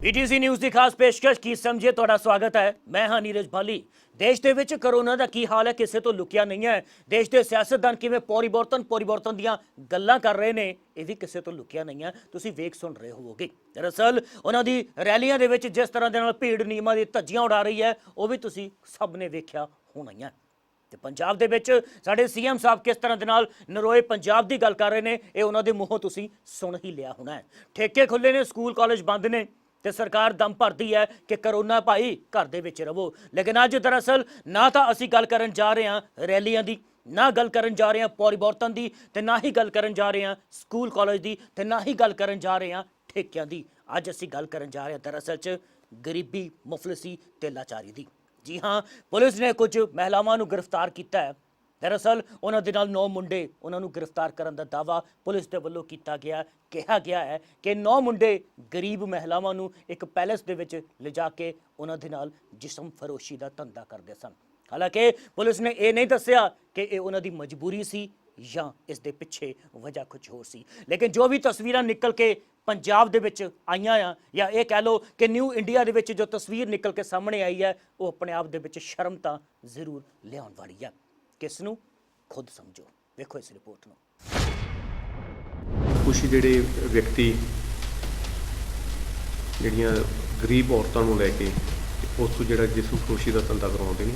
PTC news की खास पेशकश की समझिए तुहाडा स्वागत है। मैं हाँ नीरज भाली। देश ਦੇ ਵਿੱਚ ਕਰੋਨਾ ਦਾ ਕੀ ਹਾਲ ਹੈ ਕਿਸੇ ਤੋਂ ਲੁਕਿਆ ਨਹੀਂ ਹੈ। ਦੇਸ਼ ਦੇ ਸਿਆਸਤਦਾਨ ਕਿਵੇਂ ਪਰਿਵਰਤਨ ਦੀਆਂ ਗੱਲਾਂ ਕਰ ਰਹੇ ਨੇ ਇਹ ਵੀ ਕਿਸੇ ਤੋਂ ਲੁਕਿਆ ਨਹੀਂ ਹੈ। ਤੁਸੀਂ ਵੇਖ ਸੁਣ ਰਹੇ ਹੋਵੋਗੇ। ਦਰਅਸਲ ਉਹਨਾਂ ਦੀ ਰੈਲੀਆਂ ਦੇ ਵਿੱਚ ਜਿਸ ਤਰ੍ਹਾਂ ਦੇ ਨਾਲ ਭੀੜ ਨਿਯਮਾਂ ਦੀ ਧੱਜੀਆਂ ਉਡਾ ਰਹੀ ਹੈ ਉਹ ਵੀ ਤੁਸੀਂ ਸਭ ਨੇ ਵੇਖਿਆ ਹੋਣਾ ਹੀ ਹੈ। ਤੇ ਪੰਜਾਬ ਦੇ ਵਿੱਚ ਸਾਡੇ ਸੀਐਮ ਸਾਹਿਬ ਕਿਸ ਤਰ੍ਹਾਂ ਦੇ ਨਾਲ ਨਰੋਏ ਪੰਜਾਬ ਦੀ ਗੱਲ ਕਰ ਰਹੇ ਨੇ ਇਹ ਉਹਨਾਂ ਦੇ ਮੂੰਹੋਂ ਤੁਸੀਂ ਸੁਣ ਹੀ ਲਿਆ ਹੋਣਾ ਹੈ। ਠੇਕੇ ਖੁੱਲੇ ਨੇ, ਸਕੂਲ ਕਾਲਜ ਬੰਦ ਨੇ ਤੇ ਸਰਕਾਰ ਦਮ ਭਰਦੀ ਹੈ ਕਿ ਕਰੋਨਾ ਭਾਈ ਘਰ ਦੇ ਵਿੱਚ ਰਹੋ। ਲੇਕਿਨ ਅੱਜ ਦਰਅਸਲ ਨਾ ਤਾਂ ਅਸੀਂ ਗੱਲ ਕਰਨ ਜਾ ਰਹੇ ਹਾਂ ਰੈਲੀਆਂ ਦੀ, ਨਾ ਗੱਲ ਕਰਨ ਜਾ ਰਹੇ ਹਾਂ ਪਰਿਵਰਤਨ ਦੀ, ਤੇ ਨਾ ਹੀ ਗੱਲ ਕਰਨ ਜਾ ਰਹੇ ਹਾਂ ਸਕੂਲ ਕਾਲਜ ਦੀ, ਤੇ ਨਾ ਹੀ ਗੱਲ ਕਰਨ ਜਾ ਰਹੇ ਹਾਂ ਠੇਕਿਆਂ ਦੀ। ਅੱਜ ਅਸੀਂ ਗੱਲ ਕਰਨ ਜਾ ਰਹੇ ਹਾਂ ਦਰਅਸਲ 'ਚ ਗਰੀਬੀ, ਮੁਫਲਸੀ ਤੇ ਲਾਚਾਰੀ ਦੀ। जी हाँ, पुलिस ने कुछ महिलावां नूं गिरफ्तार किया है। दरअसल उन्होंने 9 मुंडे उन्होंने गिरफ्तार करने का दावा पुलिस के वलों किया गया। कहा गया है कि 9 मुंडे गरीब महिलावां नूं एक पैलेस दे विच लिजा के उन्होंने जिस्म फरोशी का धंधा करते सन। हालांकि पुलिस ने यह नहीं दस्सिया कि यह उन्हों की मजबूरी सी या इस दे पिछे वजह कुछ होर सी। लेकिन जो भी तस्वीरां निकल के पंजाब दे विच आईयां आ, या ये कह लो कि न्यू इंडिया दे विच जो तस्वीर निकल के सामने आई है वो अपने आप दे विच शर्म तां जरूर लियाउण वाली है। किस नूं खुद समझो, वेखो इस रिपोर्ट नूं। कुछ जिहड़े व्यक्ति जिहड़ियां गरीब औरतां नूं लैके उस तों जिहड़ा जिस्म फरोशी दा धंधा करवाउंदे ने।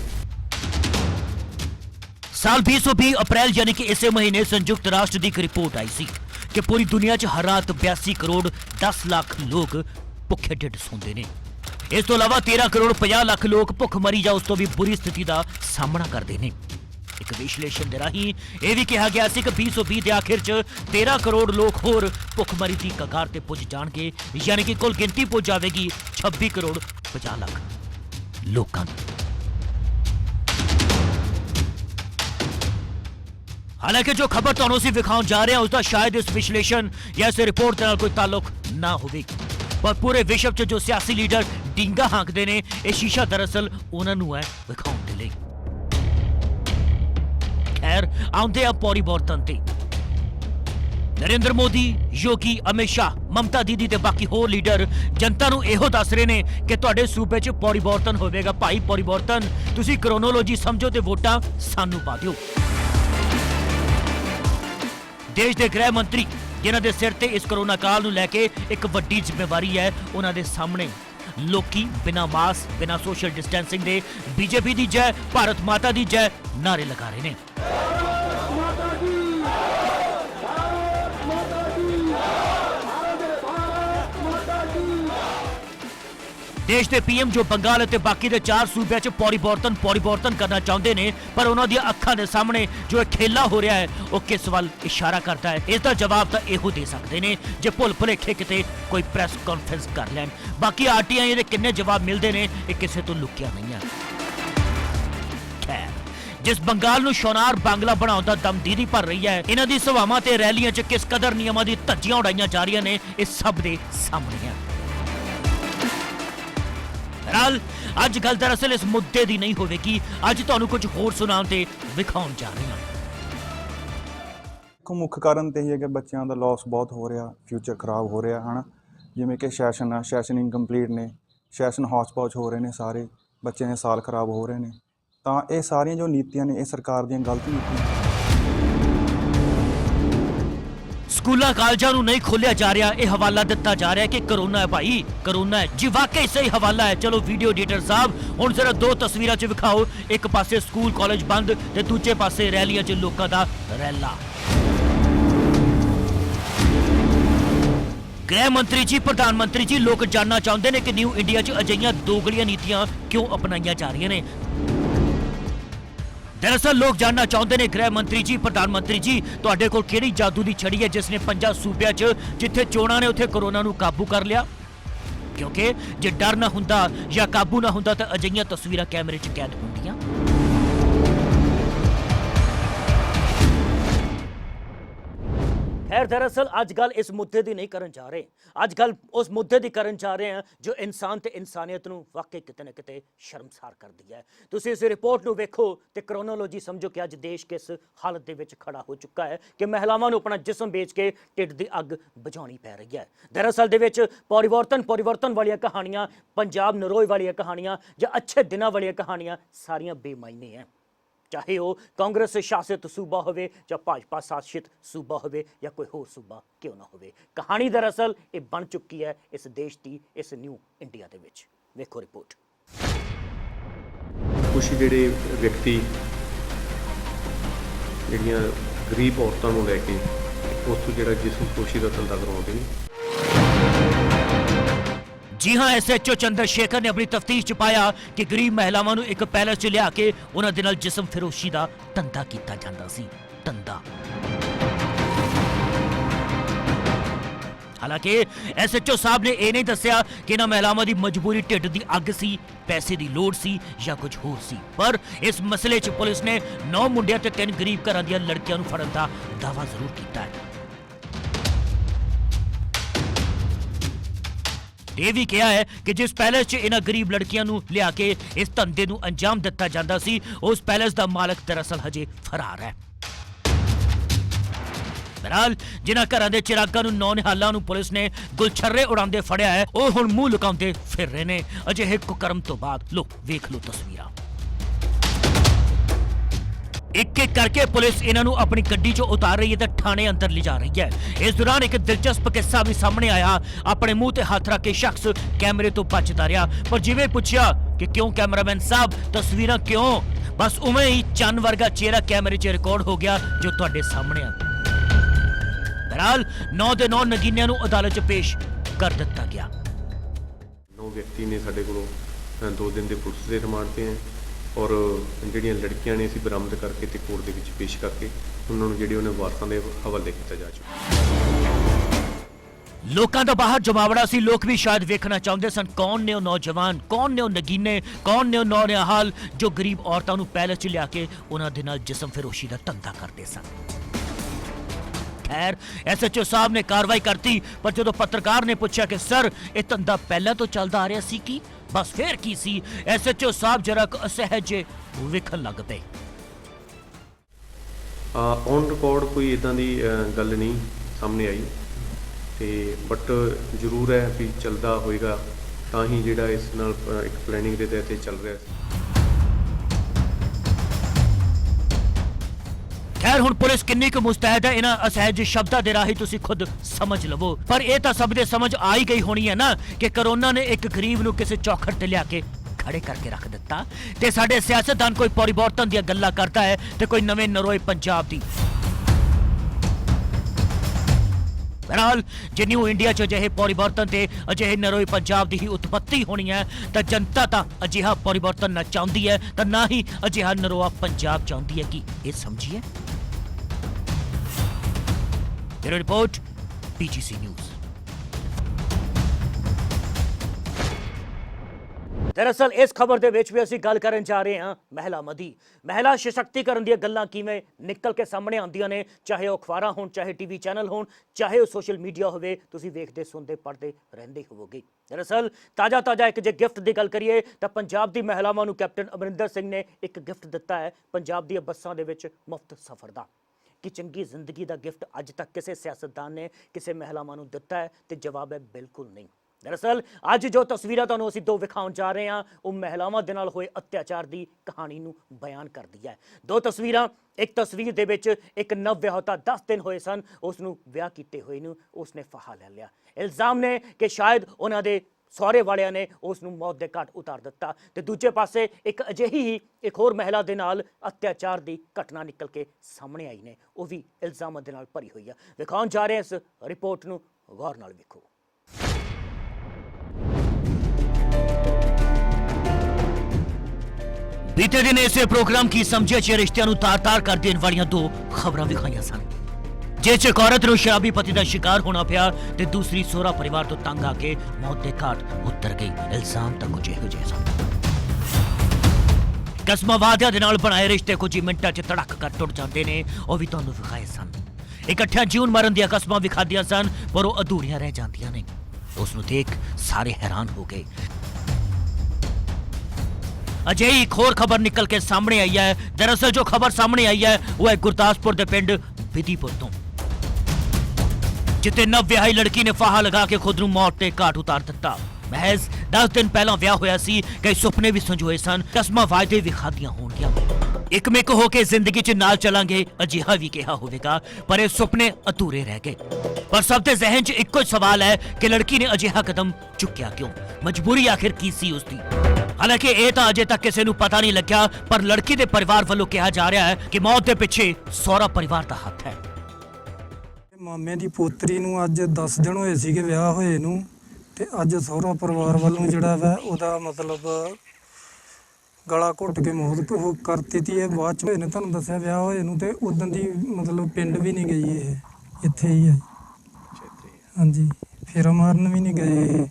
साल 2020 अप्रैल यानी कि इस महीने संयुक्त राष्ट्र की एक रिपोर्ट आई सी कि पूरी दुनिया च हर रात 82 करोड़ 10 लाख लोग भुखे ढिड सौंदे ने। इस तो इलावा 13 करोड़ 50 लाख लोग भुखमरी या उस तो भी बुरी स्थिति का सामना करते हैं। एक विश्लेषण के राही यह भी कहा गया कि 2020 के आखिर च 13 करोड़ लोग होर भुखमरी की कगार ते पुज जाणगे, यानी कि कुल गिनती पुज जाएगी 26 करोड़ 50 लाख लोगों की। हालांकि जो खबर तुहानूं असीं विखाउण जा रहे हैं उसका शायद इस विश्लेषण या इस रिपोर्ट के नाल कोई ताल्लुक ना होवे, पर पूरे विश्व च जो सियासी लीडर डींगा हाँकदे ने ये शीशा दरअसल उन्हां नूं है विखाउण दे लई। खैर आउंदे आ परिवर्तन ते नरेंद्र मोदी, योगी, अमित शाह, ममता दीदी ते बाकी होर लीडर जनता नूं इहो दस रहे ने कि तुहाडे सूबे च परिवर्तन होवेगा। भाई परिवर्तन तुसीं क्रोनोलॉजी समझो ते वोटां सानूं पा दिओ। देश के गृह मंत्री जिन्हां दे सिर ते इस कोरोना काल नूं लैके एक वड्डी जिम्मेवारी है, उन्हां दे सामने लोकी बिना मास्क, बिना सोशल डिस्टेंसिंग दे बीजेपी दी जय, भारत माता दी जय नारे लगा रहे हैं। देश के पीएम जो बंगाल ते बाकी दे 4 सूबे च परिवर्तन करना चाहते हैं, पर उन्होंने अखां दे सामने जो खेला हो रहा है वो किस वाल इशारा करता है, इसका जवाब तो यहो दे सकते हैं जे भुल भुलेखे किते कोई प्रेस कॉन्फ्रेंस कर लैन। बाकी आरटीआई दे किन्ने जवाब मिलते हैं ये किसी तो लुकिया नहीं है। खैर जिस बंगाल नूं शौनार बांगला बनाउण दा दम दीदी भर रही है, इन्हां दी सभावां ते रैलियां च किस कदर नियमां दी धज्जियां उड़ाईयां जा रही ने इस सब दे सामने है। अज गल दरअसल इस मुद्दे की नहीं होगी, अज तुहानूं कुछ होर सुनाउण ते विखाउण जा रहे हैं। मुख्य कारण तो यही है कि बच्चों का लॉस बहुत हो रहा, फ्यूचर खराब हो रहा है ना। जिमें कि सैशन आ, सैशन इनकंप्लीट ने, सैशन हौच पौच हो रहे हैं, सारे बच्चों के साल खराब हो रहे हैं। तो ये सारिया जो नीतियां ने ये सरकार दी गलत नीतियां। स्कूलों कालजां नूं नहीं खोलिया जा रहा, यह हवाला दिता जा रहा है कि करोना है भाई, करोना है जी। वाकई सही हवाला है। चलो वीडियो एडिटर साहब हुण जरा 2 तस्वीरां च विखाओ, एक पासे स्कूल कॉलेज बंद ते दूजे पासे रैलियां च लोकां दा रैला। गृह मंत्री जी, प्रधानमंत्री जी, लोग जानना चाहते हैं कि न्यू इंडिया च अजिहियां दोगलियां नीतियां क्यों अपनाईयां जा रही ने। दरअसल लोग जानना चाहते हैं गृह मंत्री जी, प्रधानमंत्री जी, तुहाडे कोल किहड़ी जादू दी छड़ी है जिसने 5 सूबिया च जिथे चोणां ने उत्थे कोरोना नूं काबू कर लिया। क्योंकि जे डर ना हुंदा या काबू ना हुंदा तां अजिहियां तस्वीरां कैमरे च कैद हुंदियां। खैर दरअसल ਅੱਜ ਗੱਲ ਇਸ ਮੁੱਦੇ ਦੀ ਨਹੀਂ ਕਰਨ ਜਾ ਰਹੇ, ਅੱਜ ਗੱਲ ਉਸ ਮੁੱਦੇ ਦੀ ਕਰਨ ਜਾ ਰਹੇ ਹਾਂ ਜੋ ਇਨਸਾਨ ਤੇ ਇਨਸਾਨੀਅਤ ਨੂੰ ਵਾਕਈ ਕਿਤੇ ਨਾ ਕਿਤੇ ਸ਼ਰਮਸਾਰ ਕਰਦੀ ਹੈ। ਤੁਸੀਂ ਇਸ ਰਿਪੋਰਟ ਨੂੰ ਵੇਖੋ ਤੇ ਕ੍ਰੋਨੋਲੋਜੀ ਸਮਝੋ ਕਿ ਅੱਜ ਦੇਸ਼ ਕਿਸ ਹਾਲਤ ਦੇ ਵਿੱਚ ਖੜਾ ਹੋ ਚੁੱਕਾ ਹੈ ਕਿ ਮਹਿਲਾਵਾਂ ਨੂੰ ਆਪਣਾ ਜਿਸਮ ਵੇਚ ਕੇ ਢਿੱਡ ਦੀ ਅੱਗ ਬੁਝਾਉਣੀ ਪੈ ਰਹੀ ਹੈ। ਦਰਅਸਲ ਦੇ ਵਿੱਚ ਪਰਿਵਰਤਨ ਵਾਲੀਆਂ ਕਹਾਣੀਆਂ, ਪੰਜਾਬ ਨਰੋਏ ਵਾਲੀਆਂ ਕਹਾਣੀਆਂ ਜਾਂ ਅੱਛੇ ਦਿਨਾਂ ਵਾਲੀਆਂ ਕਹਾਣੀਆਂ ਸਾਰੀਆਂ ਬੇਮਾਇਨੇ ਹੈ। चाहे वो कांग्रेस शासित सूबा होवे या भाजपा शासित सूबा होवे या कोई होर सूबा क्यों ना होवे, कहानी दरअसल ये बन चुकी है इस देश की, इस न्यू इंडिया दे विच। वेखो रिपोर्ट। कुछ ਜਿਹੜੇ ਵਿਅਕਤੀ ਜਿਹੜੀਆਂ ਗਰੀਬ ਔਰਤਾਂ ਨੂੰ ਲੈ ਕੇ ਉਸ ਤੋਂ ਜਿਹੜਾ ਜਿਸਮ ਖੁਸ਼ੀ ਦਾ ਧੰਦਾ ਕਰਾਉਂਦੇ ਨੇ। जी हाँ, SHO चंद्रशेखर ने अपनी तफ्तीश च पाया कि गरीब महिलावां नूं एक पैलेस च लिया के उन्हां दे नाल जिसम फिरोशी दा धंधा कीता जांदा सी। धंधा हालांकि SHO साहब ने यह नहीं दस्सिया कि इन्हां महिलावां दी मजबूरी ढिड दी अग सी, पैसे दी लोड़ सी या कुछ होर सी, पर इस मसले च पुलिस ने 9 मुंडियां ते 3 गरीब घरां दीआं लड़कियां नूं फड़न दा दावा जरूर कीता है। ਇਹ ਵੀ ਕਿਹਾ ਹੈ ਕਿ ਜਿਸ ਪੈਲੇਸ 'ਚ ਇਹਨਾਂ ਗਰੀਬ ਲੜਕੀਆਂ ਨੂੰ ਲਿਆ ਕੇ ਇਸ ਧੰਦੇ ਨੂੰ ਅੰਜਾਮ ਦਿੱਤਾ ਜਾਂਦਾ ਸੀ, ਉਸ ਪੈਲੇਸ ਦਾ ਮਾਲਕ ਦਰਅਸਲ ਹਜੇ ਫਰਾਰ ਹੈ। ਬਹਰਾਲ ਜਿਨ੍ਹਾਂ ਘਰਾਂ ਦੇ ਚਿਰਾਗਾਂ ਨੂੰ ਨੌਨਿਹਾਲਾਂ ਨੂੰ ਪੁਲਿਸ ਨੇ ਗੁਲਛਰਰੇ ਉਡਾਉਂਦੇ ਫੜਿਆ ਹੈ, ਉਹ ਹੁਣ ਮੂੰਹ ਲੁਕਾਉਂਦੇ ਫਿਰ ਰਹੇ ਨੇ। ਅਜਿਹੇ ਕੁਕਰਮ ਤੋਂ ਬਾਅਦ ਲੋ ਵੇਖ ਲੋ ਤਸਵੀਰਾਂ। एक एक करके पुलिस इन्हों अपनी गड्डी चो उतार रही है तो थाने अंदर ले जा रही है। इस दौरान एक दिलचस्प किस्सा भी सामने आया। अपने मुंह ते हाथ रख के शख्स कैमरे तो बचता रहा, पर जिवें पूछा कि क्यों कैमरामैन साहब तस्वीरां क्यों, बस उवें ही चंन वर्गा चेहरा कैमरे च रिकॉर्ड हो गया जो तुहाडे सामने आ। बहरहाल 9 ਦੇ 9 नगीनियां नूं अदालत च पेश कर दिता गया। 9 ਵਿਅਕਤੀ ਨੇ ਸਾਡੇ ਕੋਲੋਂ 2 ਦਿਨ ਦੇ ਪੁਲਿਸ ਦੇ ਰਿਮਾਂਡ ਤੇ ਹੈ ਔਰ ਜਿਹੜੀਆਂ ਲੜਕੀਆਂ ਨੇ ਅਸੀਂ ਬਰਾਮਦ ਕਰਕੇ ਤੇ ਕੋਰਟ ਦੇ ਵਿੱਚ ਪੇਸ਼ ਕਰਕੇ ਉਹਨਾਂ ਨੂੰ ਜਿਹੜੇ ਉਹਨਾਂ ਵਾਰਸਾਂ ਦੇ ਹਵਾਲੇ ਕੀਤਾ ਜਾ ਚੁੱਕਾ। ਲੋਕਾਂ ਦਾ ਬਾਹਰ ਜਮਾਵੜਾ ਸੀ। ਲੋਕ ਵੀ ਸ਼ਾਇਦ ਵੇਖਣਾ ਚਾਹੁੰਦੇ ਸਨ ਕੌਣ ਨੇ ਉਹ ਨੌਜਵਾਨ, ਕੌਣ ਨੇ ਉਹ ਨਗੀਨੇ, ਕੌਣ ਨੇ ਉਹ ਨੌਨਿਹਾਲ ਜੋ ਗਰੀਬ ਔਰਤਾਂ ਨੂੰ ਪੈਲੇਸ 'ਚ ਲਿਆ ਕੇ ਉਹਨਾਂ ਦੇ ਨਾਲ ਜਿਸਮ ਫਿਰੋਸ਼ੀ ਦਾ ਧੰਦਾ ਕਰਦੇ ਸਨ। खैर SHO साहब ने कार्रवाई करती, पर जो पत्रकार ने पूछा कि सर ये धंधा पहले तो चलता आ रहा सी की, बस फिर की सी, SHO साहब जरा असहज विखन लग पे। ऑन रिकॉर्ड कोई इदां दी गल नहीं सामने आई ते बट जरूर है भी चलता होएगा तां ही जिहड़ा इस नाल एक प्लैनिंग दे तहत चल रहा है। खैर हुण पुलिस किन्नी क मुस्तैद है इन्हां असहज शब्दां दे राही तुसीं खुद समझ लवो, पर यह तो सब दे समझ आ ही गई होनी है ना कि कोरोना ने एक गरीब नूं किसी चौखट ते लिया के खड़े करके रख दिता ते साडे सियासतदान कोई परिवर्तन दी गल्लां करता है ते कोई नवें नरोए पंजाब दी। बहरहाल जे न्यू इंडिया च अजिहे परिवर्तन ते अजिहे नरोए पंजाब दी ही उत्पत्ति होनी है तो जनता तो अजिहा परिवर्तन न चाहती है तो ना ही अजिहा नरोआ पंजाब चाहती है कि ये समझिए। Bureau report PGC news. दरअसल इस खबर ਦੇ ਵਿੱਚ ਵੀ ਅਸੀਂ ਗੱਲ ਕਰਨ ਜਾ ਰਹੇ ਹਾਂ ਮਹਿਲਾਵਾਂ ਦੀ। ਮਹਿਲਾ ਸਸ਼ਕਤੀਕਰਨ ਦੀਆਂ ਗੱਲਾਂ ਕਿਵੇਂ ਨਿਕਲ ਕੇ ਸਾਹਮਣੇ ਆਉਂਦੀਆਂ ਨੇ, ਚਾਹੇ ਉਹ ਅਖਬਾਰਾਂ ਹੋਣ, ਚਾਹੇ ਟੀਵੀ ਚੈਨਲ ਹੋਣ, ਚਾਹੇ ਉਹ ਸੋਸ਼ਲ ਮੀਡੀਆ ਹੋਵੇ, ਤੁਸੀਂ ਵੇਖਦੇ ਸੁਣਦੇ ਪੜ੍ਹਦੇ ਰਹਿੰਦੇ ਹੋਵੋਗੇ। ਦਰਅਸਲ ਤਾਜ਼ਾ ਇੱਕ ਜੇ ਗਿਫਟ ਦੀ ਗੱਲ ਕਰੀਏ ਤਾਂ ਪੰਜਾਬ ਦੀ ਮਹਿਲਾਵਾਂ ਨੂੰ ਕੈਪਟਨ ਅਮਰਿੰਦਰ ਸਿੰਘ ਨੇ ਇੱਕ ਗਿਫਟ ਦਿੱਤਾ ਹੈ ਪੰਜਾਬ ਦੀਆਂ ਬੱਸਾਂ ਦੇ ਵਿੱਚ ਮੁਫਤ ਸਫ਼ਰ ਦਾ। कि चंगी जिंदगी का गिफ्ट अज तक किसी सियासतदान ने किसी महिलावां नूं दिता है तो जवाब है बिल्कुल नहीं। दरअसल अज जो तस्वीरां तुहानूं असीं दो विखाउण जा रहे हैं वो महिलावां दे नाल होए अत्याचार की कहानी नूं बयान करदी है। दो तस्वीरां, एक तस्वीर दे विच एक नवविआहता 10 दिन होए सन, उसनूं विआह कीते होए नूं उसने फाहा ले लिया। इल्जाम ने कि शायद उन्हां दे सहुरे वालियां ने उस नूं मौत दे घाट उतार दिता ते दूजे पासे एक अजिही ही एक होर महिला दे नाल अत्याचार की घटना निकल के सामने आई ने, वो भी इल्जामां दे नाल भरी हुई है। विखाउण जा रहे हैं इस रिपोर्ट नूं गौर नाल वेखो। बीते दिन इस प्रोग्राम की समझे च रिश्तियां नूं तार-तार कर देण वालियां दो खबरां विखाईयां सन, जिस च एक औरत नूं शराबी पति का शिकार होना पिया ते दूसरी सोहरा परिवार तो तंग आके मौत के घाट उतर गई। इल्जाम तक कुछ इहो जिहे सन। कस्मां वादियां दे नाल बनाए रिश्ते कुछ ही मिंटां च धड़क कर टुट जाते हैं, वह भी तुहानूं विखाए सन। ਇਕੱਠਿਆਂ ਜੀਉਣ ਮਰਨ ਦੀਆਂ ਕਸਮਾਂ ਵੀ ਖਾਧੀਆਂ ਸਨ, ਪਰ ਉਹ ਅਧੂਰੀਆਂ ਰਹਿ ਜਾਂਦੀਆਂ ਨੇ। ਉਸ ਨੂੰ ਦੇਖ ਸਾਰੇ ਹੈਰਾਨ ਹੋ ਗਏ। ਅਜਿਹੀ ਇੱਕ ਹੋਰ ਖਬਰ ਨਿਕਲ ਕੇ ਸਾਹਮਣੇ ਆਈ ਹੈ। ਦਰਅਸਲ ਜੋ ਖਬਰ ਸਾਹਮਣੇ ਆਈ ਹੈ ਉਹ ਹੈ ਗੁਰਦਾਸਪੁਰ ਦੇ ਪਿੰਡ ਵਿਧੀਪੁਰ ਤੋਂ, ਜਿੱਥੇ ਨਵ-ਵਿਆਹੀ ਲੜਕੀ ਨੇ ਫਾਹਾ ਲਗਾ ਕੇ ਖੁਦ ਨੂੰ ਮੌਤ ਦੇ ਘਾਟ ਉਤਾਰ ਦਿੱਤਾ। ਮਹਿਜ਼ 10 ਦਿਨ ਪਹਿਲਾਂ ਵਿਆਹ ਹੋਇਆ ਸੀ, ਕਈ ਸੁਪਨੇ ਵੀ ਸੰਜੋਏ ਸਨ, ਕਸਮਾਂ ਵਾਅਦੇ ਵੀ ਖਾਧੀਆਂ ਹੋਣਗੀਆਂ। ਇੱਕ ਮਿੱਕ ਹੋ ਕੇ ਜ਼ਿੰਦਗੀ 'ਚ ਨਾਲ ਚੱਲਾਂਗੇ ਅਜਿਹਾ ਵੀ ਕਿਹਾ ਹੋਵੇਗਾ, ਪਰ ਇਹ ਸੁਪਨੇ ਅਧੂਰੇ ਰਹਿ ਗਏ। ਪਰ ਸਭ ਦੇ ਜ਼ਿਹਨ 'ਚ ਇੱਕੋ ਹੀ ਸਵਾਲ ਹੈ ਕਿ ਲੜਕੀ ਨੇ ਅਜਿਹਾ ਕਦਮ ਚੁੱਕਿਆ ਕਿਉਂ? ਮਜਬੂਰੀ ਆਖਿਰ ਕੀ ਸੀ ਉਸਦੀ? ਹਾਲਾਂਕਿ ਇਹ ਤਾਂ ਅਜੇ ਤੱਕ ਕਿਸੇ ਨੂੰ ਪਤਾ ਨਹੀਂ ਲੱਗਿਆ, ਪਰ ਲੜਕੀ ਦੇ ਪਰਿਵਾਰ ਵੱਲੋਂ ਕਿਹਾ ਜਾ ਰਿਹਾ ਹੈ ਕਿ ਮੌਤ ਦੇ ਪਿੱਛੇ ਸਹੁਰਾ ਪਰਿਵਾਰ ਦਾ ਹੱਥ ਹੈ। ਮਾਮੇ ਦੀ ਪੋਤਰੀ ਨੂੰ ਅੱਜ 10 ਦਿਨ ਹੋਏ ਸੀਗੇ ਵਿਆਹ ਹੋਏ ਨੂੰ, ਤੇ ਅੱਜ ਸਹੁਰਾ ਪਰਿਵਾਰ ਵੱਲੋਂ ਜਿਹੜਾ ਵਾ ਉਹਦਾ ਮਤਲਬ ਗਲਾ ਘੁੱਟ ਕੇ ਮੌਤ ਕਰ ਦਿੱਤੀ ਹੈ। ਬਾਅਦ ਚ ਇਹਨੇ ਤੁਹਾਨੂੰ ਦੱਸਿਆ ਵਿਆਹ ਹੋਏ ਨੂੰ, ਤੇ ਉਦੋਂ ਦੀ ਮਤਲਬ ਪਿੰਡ ਵੀ ਨਹੀਂ ਗਈ, ਇਹ ਇੱਥੇ ਹੀ ਹੈ। ਹਾਂਜੀ, ਫੇਰਾ ਮਾਰਨ ਵੀ ਨਹੀਂ ਗਏ ਇਹ।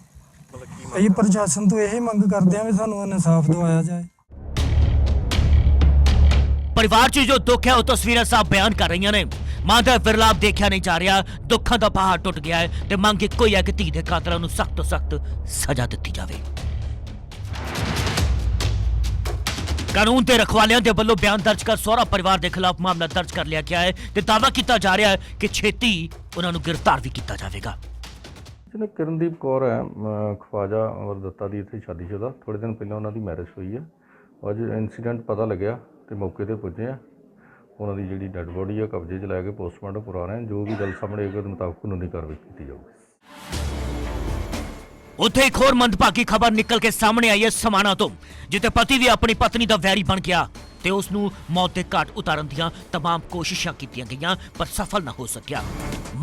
ਅਸੀਂ ਪ੍ਰਸ਼ਾਸਨ ਤੋਂ ਇਹ ਮੰਗ ਕਰਦੇ ਹਾਂ ਵੀ ਸਾਨੂੰ ਇਨਸਾਫ ਦਿਵਾਇਆ ਜਾਏ। ਪਰਿਵਾਰ 'ਚ ਜੋ ਦੁੱਖ ਹੈ ਉਹ ਤਸਵੀਰਾਂ ਸਾਫ਼ ਬਿਆਨ ਕਰ ਰਹੀਆਂ ਨੇ। ਮਾਂ ਦਾ ਵਿਰਲਾਪ ਦੇਖਿਆ ਨਹੀਂ ਜਾ ਰਿਹਾ, ਦੁੱਖਾਂ ਦਾ ਪਹਾੜ ਟੁੱਟ ਗਿਆ ਹੈ ਤੇ ਮੰਗ ਇੱਕੋ ਹੀ ਹੈ ਕਿ ਧੀ ਦੇ ਕਾਤਲਾਂ ਨੂੰ ਸਖਤ ਤੋਂ ਸਖਤ ਸਜ਼ਾ ਦਿੱਤੀ ਜਾਵੇ। ਕਾਨੂੰਨ ਦੇ ਰਖਵਾਲਿਆਂ ਦੇ ਵੱਲੋਂ ਬਿਆਨ ਦਰਜ ਕਰ ਸਹੁਰਾ ਪਰਿਵਾਰ ਦੇ ਖਿਲਾਫ ਮਾਮਲਾ ਦਰਜ ਕਰ ਲਿਆ ਗਿਆ ਹੈ ਤੇ ਦਾਅਵਾ ਕੀਤਾ ਜਾ ਰਿਹਾ ਹੈ ਕਿ ਛੇਤੀ ਉਹਨਾਂ ਨੂੰ ਗ੍ਰਿਫਤਾਰ ਵੀ ਕੀਤਾ ਜਾਵੇਗਾ। ਜਿਹਨੇ ਕਿਰਨਦੀਪ ਕੌਰ ਹੈ, ਖਵਾਜਾ ਅਮਰ ਦੱਤਾ ਦੀ ਇੱਥੇ ਸ਼ਾਦੀशुदा। ਥੋੜ੍ਹੇ ਦਿਨ ਪਹਿਲਾਂ ਉਹਨਾਂ ਦੀ ਮੈਰਿਜ ਹੋਈ ਹੈ। ਅੱਜ ਇਨਸੀਡੈਂਟ ਪਤਾ ਲੱਗਿਆ ਤੇ ਮੌਕੇ ਤੇ ਪੁੱਜੇ ਆ। ਉਹਨਾਂ ਦੀ ਜਿਹੜੀ ਡੈੱਡ ਬੋਡੀ ਆ ਕਬਜ਼ੇ 'ਚ ਲੈ ਕੇ ਪੋਸਟਮਾਰਟਮ ਕਰਾ ਰਹੇ ਹਾਂ। ਜੋ ਵੀ ਗੱਲ ਸਾਹਮਣੇ ਆਏਗੀ ਉਹਦੇ ਮੁਤਾਬਕ ਕਾਨੂੰਨੀ ਕਾਰਵਾਈ ਕੀਤੀ ਜਾਊਗੀ। ਉੱਥੇ ਇੱਕ ਹੋਰ ਮੰਦਭਾਗੀ ਖਬਰ ਨਿਕਲ ਕੇ ਸਾਹਮਣੇ ਆਈ ਹੈ ਸਮਾਣਾ ਤੋਂ, ਜਿੱਥੇ ਪਤੀ ਵੀ ਆਪਣੀ ਪਤਨੀ ਦਾ ਵੈਰੀ ਬਣ ਗਿਆ ਤੇ ਉਸ ਨੂੰ ਮੌਤ ਦੇ ਘਾਟ ਉਤਾਰਨ ਦੀਆਂ तमाम ਕੋਸ਼ਿਸ਼ਾਂ ਕੀਤੀਆਂ ਗਈਆਂ, ਪਰ ਸਫਲ ਨਾ ਹੋ ਸਕਿਆ।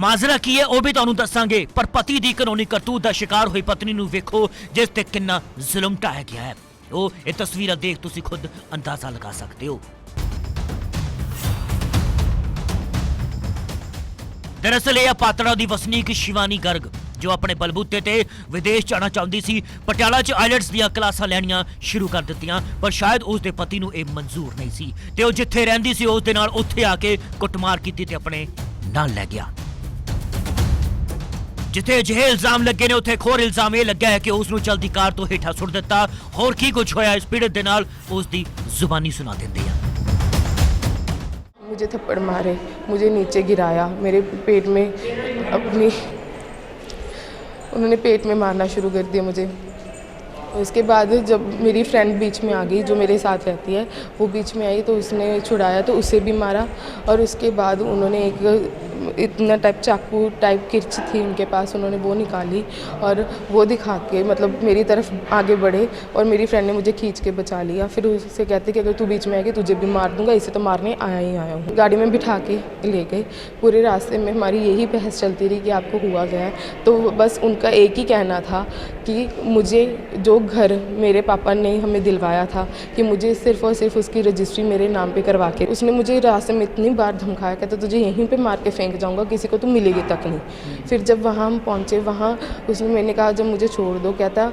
ਮਾਜ਼ਰਾ ਕੀ ਹੈ ਉਹ ਵੀ ਤੁਹਾਨੂੰ ਦੱਸਾਂਗੇ, ਪਰ ਪਤੀ ਦੀ ਕਾਨੂੰਨੀ ਕਰਤੂਤ ਦਾ ਸ਼ਿਕਾਰ ਹੋਈ ਪਤਨੀ ਨੂੰ ਵੇਖੋ ਜਿਸ ਤੇ ਕਿੰਨਾ ਜ਼ੁਲਮ ਢਾਇਆ ਗਿਆ ਹੈ। ਉਹ ਇਹ ਤਸਵੀਰਾਂ ਦੇਖ ਤੁਸੀਂ ਖੁਦ ਅੰਦਾਜ਼ਾ ਲਗਾ ਸਕਦੇ ਹੋ। ਦਰਅਸਲ ਇਹ ਪਾਤੜਾ ਦੀ ਵਸਨੀਕ ਸ਼ਿਵਾਨੀ ਗਰਗ, ਜੋ ਆਪਣੇ ਬਲਬੂਤੇ ਤੇ ਵਿਦੇਸ਼ ਜਾਣਾ ਚਾਹੁੰਦੀ ਸੀ। ਪਟਿਆਲਾ 'ਚ ਆਈਲੈਟਸ ਦੀਆਂ ਕਲਾਸਾਂ ਲੈਣੀਆਂ ਸ਼ੁਰੂ ਕਰ ਦਿੱਤੀਆਂ, ਪਰ ਸ਼ਾਇਦ ਉਸ ਦੇ ਪਤੀ ਨੂੰ ਇਹ ਮਨਜ਼ੂਰ ਨਹੀਂ ਸੀ ਤੇ ਉਹ ਜਿੱਥੇ ਰਹਿੰਦੀ ਸੀ ਉਸ ਦੇ ਨਾਲ ਉੱਥੇ ਆ ਕੇ ਕੁੱਟਮਾਰ ਕੀਤੀ ਤੇ ਆਪਣੇ ਨਾਲ ਲੈ ਗਿਆ। ਜਿੱਥੇ ਅਜਿਹੇ ਇਲਜ਼ਾਮ ਲੱਗੇ ਨੇ ਉੱਥੇ ਇੱਕ ਹੋਰ ਇਲਜ਼ਾਮ ਇਹ ਲੱਗਾ ਹੈ ਕਿ ਉਸ ਨੂੰ ਚਲਦੀ ਕਾਰ ਤੋਂ ਹੇਠਾਂ ਸੁੱਟ ਦਿੱਤਾ। ਹੋਰ ਕੀ ਕੁਝ ਹੋਇਆ ਇਸ ਪੀੜਤ ਦੇ ਨਾਲ ਉਸ ਦੀ ਜ਼ੁਬਾਨੀ ਸੁਣਾ ਦਿੰਦੇ ਆ। मुझे थप्पड़ मारे, मुझे नीचे गिराया, मेरे पेट में अपनी उन्होंने पेट में मारना शुरू कर दिया मुझे। उसके बाद जब मेरी फ्रेंड बीच में आ गई, जो मेरे साथ रहती है, वो बीच में आई तो उसने छुड़ाया तो उसे भी मारा। और उसके बाद उन्होंने एक इतना टाइप चाकू टाइप किरच थी उनके पास, उन्होंने वो निकाली और वो दिखा के मतलब मेरी तरफ आगे बढ़े और मेरी फ्रेंड ने मुझे खींच के बचा लिया। फिर उससे कहते कि अगर तू बीच में आएगी तुझे भी मार दूंगा, इसे तो मारने आया ही आया हूँ। गाड़ी में बिठा के ले गए। पूरे रास्ते में हमारी यही बहस चलती रही कि आपको हुआ गया है। तो बस उनका एक ही कहना था कि मुझे जो घर मेरे पापा ने हमें दिलवाया था कि मुझे सिर्फ़ और सिर्फ उसकी रजिस्ट्री मेरे नाम पे करवा के, उसने मुझे रास्ते में इतनी बार धमकाया, कहता तुझे यहीं पे मार के फेंक जाऊंगा, किसी को तो मिलेगी तक नहीं। फिर जब वहाँ हम पहुँचे, वहाँ उसने मैंने कहा जब मुझे छोड़ दो, कहता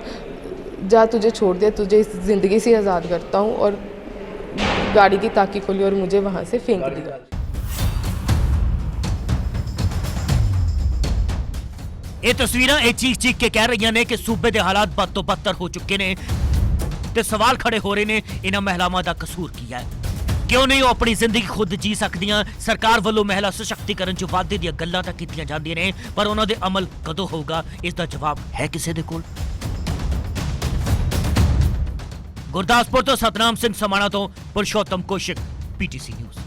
जा तुझे छोड़ दिया, तुझे इस ज़िंदगी से आज़ाद करता हूँ। और गाड़ी की ताकी खोली और मुझे वहाँ से फेंक दिया। ਇਹ ਤਸਵੀਰਾਂ ਇਹ ਚੀਖ ਕੇ ਕਹਿ ਰਹੀਆਂ ਨੇ ਕਿ ਸੂਬੇ ਦੇ ਹਾਲਾਤ ਬਦ ਤੋਂ ਬਦਤਰ ਹੋ ਚੁੱਕੇ ਨੇ ਤੇ ਸਵਾਲ ਖੜੇ ਹੋ ਰਹੇ ਨੇ ਇਹਨਾਂ ਮਹਿਲਾਵਾਂ ਦਾ ਕਸੂਰ ਕੀ ਹੈ। ਕਿਉਂ ਨਹੀਂ ਉਹ ਆਪਣੀ ਜ਼ਿੰਦਗੀ ਖੁਦ ਜੀ ਸਕਦੀਆਂ? ਸਰਕਾਰ ਵੱਲੋਂ ਮਹਿਲਾ ਸਸ਼ਕਤੀਕਰਨ 'ਚ ਵਾਧੇ ਦੀਆਂ ਗੱਲਾਂ ਤਾਂ ਕੀਤੀਆਂ ਜਾਂਦੀਆਂ ਨੇ, ਪਰ ਉਹਨਾਂ ਦੇ ਅਮਲ ਕਦੋਂ ਹੋਊਗਾ ਇਸ ਦਾ ਜਵਾਬ ਹੈ ਕਿਸੇ ਦੇ ਕੋਲ? ਗੁਰਦਾਸਪੁਰ ਤੋਂ ਸਤਨਾਮ ਸਿੰਘ ਸਮਾਣਾ ਤੋਂ ਪੁਰਸ਼ੋਤਮ ਕੌਸ਼ਿਕ, ਪੀਟੀਸੀ ਨਿਊਜ਼।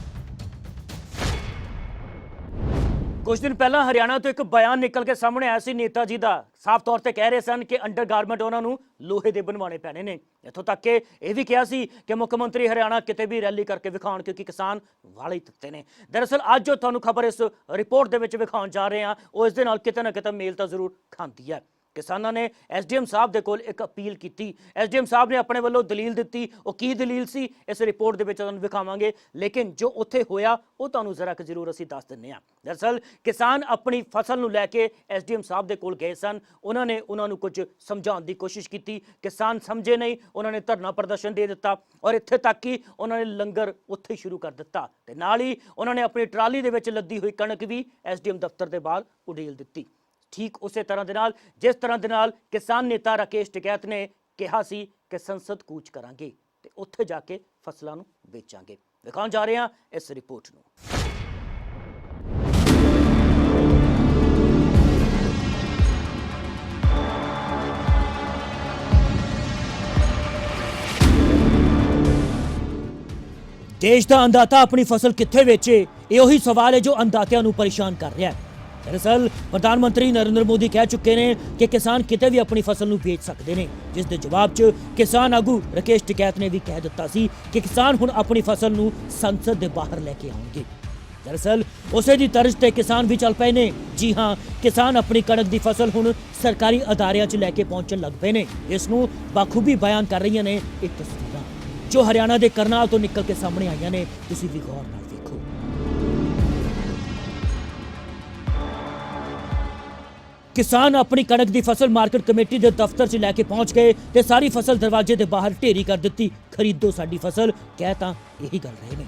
ਕੁਝ ਦਿਨ ਪਹਿਲਾਂ ਹਰਿਆਣਾ ਤੋਂ ਇੱਕ ਬਿਆਨ ਨਿਕਲ ਕੇ ਸਾਹਮਣੇ ਆਇਆ ਸੀ ਨੇਤਾ ਜੀ ਦਾ। ਸਾਫ਼ ਤੌਰ ਤੇ ਕਹਿ ਰਹੇ ਸਨ ਕਿ ਅੰਡਰਗਾਰਮੈਂਟ ਉਹਨਾਂ ਨੂੰ ਲੋਹੇ ਦੇ ਬਣਵਾਉਣੇ ਪੈਣੇ ਨੇ। ਇੱਥੋਂ ਤੱਕ ਕਿ ਇਹ ਵੀ ਕਿਹਾ ਸੀ ਕਿ ਮੁੱਖ ਮੰਤਰੀ ਹਰਿਆਣਾ ਕਿਤੇ ਵੀ ਰੈਲੀ ਕਰਕੇ ਵਿਖਾਉਣ, ਕਿਉਂਕਿ ਕਿਸਾਨ ਵਾਲੇ ਦਿੱਤੇ ਨੇ। ਦਰਅਸਲ ਅੱਜ ਜੋ ਤੁਹਾਨੂੰ ਖਬਰ ਇਸ ਰਿਪੋਰਟ ਦੇ ਵਿੱਚ ਵਿਖਾਉਣ ਜਾ ਰਹੇ ਹਾਂ ਉਹ ਇਸ ਦੇ ਨਾਲ ਕਿਤੇ ਨਾ ਕਿਤੇ ਮੇਲ ਤਾਂ ਜ਼ਰੂਰ ਖਾਂਦੀ ਹੈ। किसानों ने SDM साहब दे कोल एक अपील की। SDM साहब ने अपने वालों दलील दी। वो की दलील सी इस रिपोर्ट दे विच तुहानूं विखावांगे, लेकिन जो उत्थे होया वो तुहानूं जरा क जरूर असीं दस दिंदे हां। दरअसल किसान अपनी फसल नूं लैके SDM साहब दे कोल गए सन। उन्होंने उन्होंने कुछ समझाउण दी कोशिश की, किसान समझे नहीं, उन्होंने धरना प्रदर्शन दे दिता और इत्थे तक कि उन्होंने लंगर उत्थे शुरू कर दिता ते नाल ही उन्होंने अपनी ट्राली दे विच लदी हुई कणक भी SDM दफ्तर दे बाहर उडेल दित्ती। ठीक उसे तरह दे नाल जिस तरह दे नाल किसान नेता राकेश टिकैत ने कहा सी कि संसद कूच करांगे ते उत्थे जाके फसलां नूं बेचांगे। दिखाउण जा रहे हां इस रिपोर्ट नूं। देश का अंदाता अपनी फसल कित्थे वेचे, यही सवाल है जो अंदातियां नूं परेशान कर रहा है। दरअसल प्रधानमंत्री नरेंद्र मोदी कह चुके हैं कि किसान किते भी अपनी फसल नूं बेच सकते हैं, जिस दे जवाब च किसान आगू राकेश टिकैत ने भी कह दिता सी कि किसान हुण अपनी फसल नूं संसद दे बाहर लेके आउणगे। दरअसल उसे दी तर्ज ते किसान भी चल पे ने। जी हाँ, किसान अपनी कणक दी फसल हुण सरकारी अदारियां च लैके पहुंचण लग पे ने। इस नूं बाखूबी बयान कर रही ने एक तस्वीरां जो हरियाणा के करनाल तो निकल के सामने आईयां ने। तुसीं भी गौर नाल देखो। किसान अपनी कणक की फसल मार्केट कमेटी के दफ्तर च लैके पहुंच गए ते सारी फसल दरवाजे के बाहर ढेरी कर दी। खरीदो साडी फसल, कह तां यही कर रहे ने।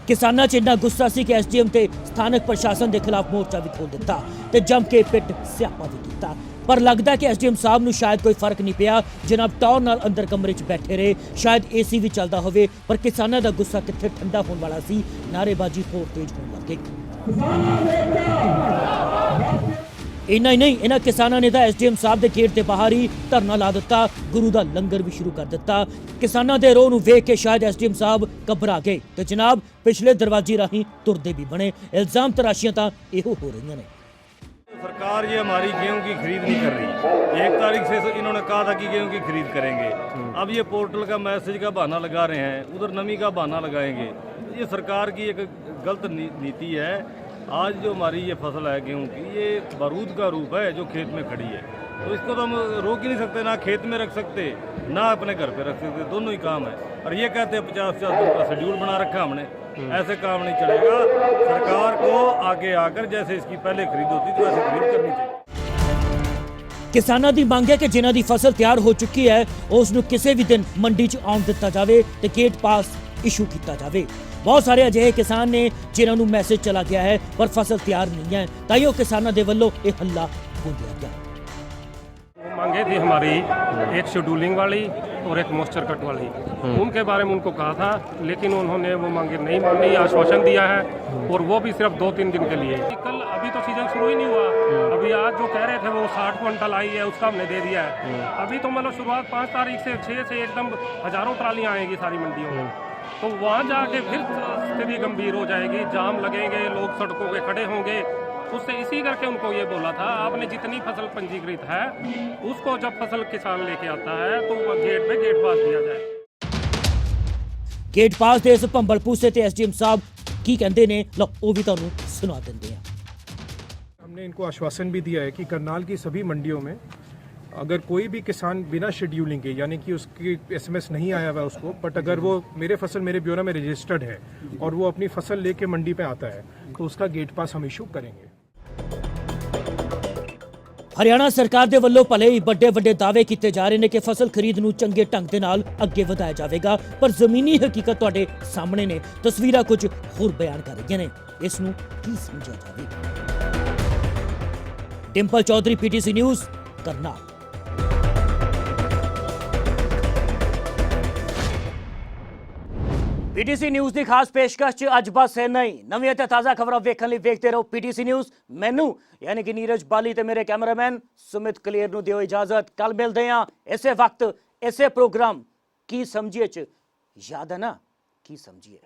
किसानां च इन्ना गुस्सा सी कि SDM ते स्थानक प्रशासन के खिलाफ मोर्चा भी खोल दिता ते जम के पिट स्यापा भी किया। पर लगता कि SDM साहब नूं शायद कोई फर्क नहीं पिया। जनाब टौर नाल अंदर कमरे च बैठे रहे, शायद AC भी चलता होवे, पर किसानां दा गुस्सा कित्थे ठंडा होने वाला सी। नारेबाजी होर तेज होने लग गई। इन्ना ही नहीं, इन्हां किसानां ने तां SDM साहब दे गेट दे बाहर ही धरना ला दिता, गुरु दा लंगर भी शुरू कर दिता। किसानां दे रोह नूं वेख के शायद SDM साहब घबरा गए ते जनाब पिछले दरवाजे राही तुरदे भी बने। इल्जाम तराशियां तां इहो हो रही ने। सरकार ये हमारी गेहूं की खरीद नहीं कर रही। 1 तारीख से इन्होंने कहा था कि गेहूं की खरीद करेंगे। अब ये पोर्टल का मैसेज का बहाना लगा रहे हैं, उधर नमी का बहाना लगाएंगे। ये सरकार की एक गलत नीति है। आज जो हमारी ये फसल है गेहूं की, ये बारूद का रूप है जो खेत में खड़ी है, तो इसको तो हम रोक ही नहीं सकते, ना खेत में रख सकते ना अपने घर पे रख सकते, दोनों ही काम है। और ये कहते हैं 50-50 दिन का शेड्यूल बना रखा हमने, ऐसे काम नहीं चलेगा। सरकार को आगे आकर जैसे इसकी पहले खरीद होती थी वैसे खरीद करनी चाहिए। किसानां दी मंग है कि जिन्हां दी फसल तैयार हो चुकी है उस नूं किसी भी दिन मंडी च आउण दिता जावे ते गेट पास इशू किया जावे। बहुत सारे अजिहे किसान ने जिन्हां नूं मैसेज चला गया है पर फसल तैयार नहीं है, ताइयों किसानां दे वल्लों यह हल्ला बोलिया गया। मांगे थी हमारी एक शेड्यूलिंग वाली और एक मॉइस्चर कट वाली, उनके बारे में उनको कहा था, लेकिन उन्होंने वो मांगे नहीं मानी, आश्वासन दिया है और वो भी सिर्फ 2-3 दिन के लिए। कल अभी तो सीजन शुरू ही नहीं हुआ, अभी आज जो कह रहे थे वो 60 क्विंटल आई है उसका हमने दे दिया है। अभी तो मतलब शुरुआत 5 तारीख से 6 से एकदम हजारों ट्रालियाँ आएंगी सारी मंडियों में, तो वहाँ जाके फिर स्थिति गंभीर हो जाएगी, जाम लगेंगे, लोग सड़कों पे खड़े होंगे। उससे इसी करके उनको ये बोला था, आपने जितनी फसल पंजीकृत है उसको जब फसल किसान लेके आता है तो गेट पे गेट पास दिया जाए। गेट पास दे इस भंबल पूसे ते SDM साहब की कहते ने, लो वो भी तुहानूं सुना दिंदे हैं। हमने इनको आश्वासन भी दिया है कि करनाल की सभी मंडियों में अगर कोई भी किसान बिना शेड्यूलिंग के, यानी कि उसकी SMS नहीं आया हुआ उसको, बट अगर वो मेरे फसल मेरे ब्यूरो में रजिस्टर्ड है और वो अपनी फसल लेके मंडी पे आता है तो उसका गेट पास हम इशू करेंगे। हरियाणा सरकार दे वल्लों भले ही बड़े बड़े दावे किए जा रहे हैं कि फसल खरीद नूं चंगे ढंग दे नाल अगे वधाया जाएगा, पर जमीनी हकीकत तुहाडे सामने ने, तस्वीरां कुछ होर बयान कर रही ने। इस नूं की समझा जावे। Dimple Chaudhary, PTC news, Karnal. PTC news की खास पेशकश च अज बस इन्ना ही। नवीं ते ताज़ा खबरां वेखण लई वेखदे रहो PTC न्यूज़। मैनू यानी कि नीरज बाली ते मेरे कैमरामैन सुमित कलेर नूं दिओ इजाजत। कल मिलदे हां इसे वक्त इसे प्रोग्राम की समझिए च। याद है ना की समझिए।